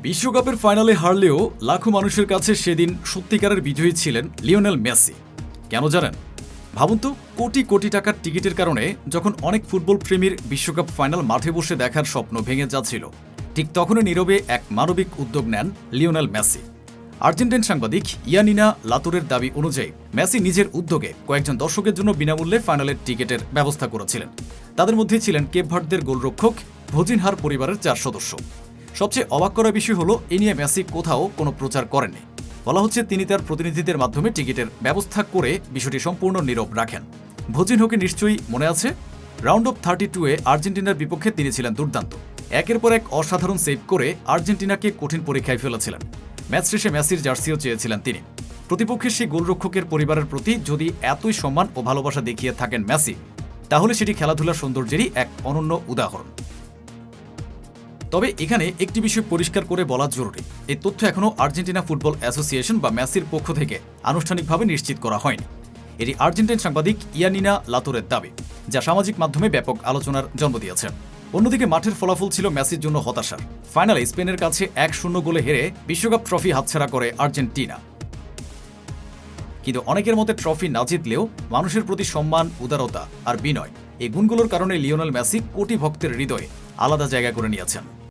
বিশ্বকাপের ফাইনালে হারলেও লাখো মানুষের কাছে সেদিন সত্যিকারের বিজয়ী ছিলেন লিওনেল মেসি। কেন জানেন? ভাবুন তো, কোটি কোটি টাকার টিকিটের কারণে যখন অনেক ফুটবল প্রেমীর বিশ্বকাপ ফাইনাল মাঠে বসে দেখার স্বপ্ন ভেঙে যাচ্ছিল, ঠিক তখনই নীরবে এক মানবিক উদ্যোগ নেন লিওনেল মেসি। আর্জেন্টাইন সাংবাদিক ইয়ানিনা লাতুরের দাবি অনুযায়ী মেসি নিজের উদ্যোগে কয়েকজন দর্শকের জন্য বিনামূল্যে ফাইনালের টিকিটের ব্যবস্থা করেছিলেন। তাদের মধ্যে ছিলেন কেপ ভার্দের গোলরক্ষক ভোজিনহার পরিবারের 4 সদস্য। সবচেয়ে অবাক করা বিষয় হলো, এ নিয়ে মেসি কোথাও কোনো প্রচার করেননি। বলা হচ্ছে তিনি তার প্রতিনিধিদের মাধ্যমে টিকিটের ব্যবস্থা করে বিষয়টি সম্পূর্ণ নীরব রাখেন। ভোজিনহোকে নিশ্চয়ই মনে আছে, রাউন্ড অফ 32-এ আর্জেন্টিনার বিপক্ষে তিনি ছিলেন দুর্দান্ত। একের পর এক অসাধারণ সেভ করে আর্জেন্টিনাকে কঠিন পরীক্ষায় ফেলেছিলেন। ম্যাচ শেষে মেসির জার্সিও চেয়েছিলেন তিনি। প্রতিপক্ষের সেই গোলরক্ষকের পরিবারের প্রতি যদি এতই সম্মান ও ভালোবাসা দেখিয়ে থাকেন মেসি, তাহলে সেটি খেলাধুলার সৌন্দর্যেরই এক অনন্য উদাহরণ। তবে এখানে একটি বিষয় পরিষ্কার করে বলা জরুরি, এই তথ্য এখনও আর্জেন্টিনা ফুটবল অ্যাসোসিয়েশন বা মেসির পক্ষ থেকে আনুষ্ঠানিকভাবে নিশ্চিত করা হয়নি। এটি আর্জেন্টাইন সাংবাদিক ইয়ানিনা লাতুরের দাবি, যা সামাজিক মাধ্যমে ব্যাপক আলোচনার জন্ম দিয়েছে। অন্যদিকে মাঠের ফলাফল ছিল মেসির জন্য হতাশার। ফাইনালে স্পেনের কাছে 1-0 গোলে হেরে বিশ্বকাপ ট্রফি হাতছাড়া করে আর্জেন্টিনা। কিন্তু অনেকের মতে ট্রফি না জিতলেও মানুষের প্রতি সম্মান, উদারতা আর বিনয়, এই গুণগুলোর কারণে লিওনেল মেসি কোটি ভক্তের হৃদয়ে আলাদা জায়গা করে নিয়েছেন।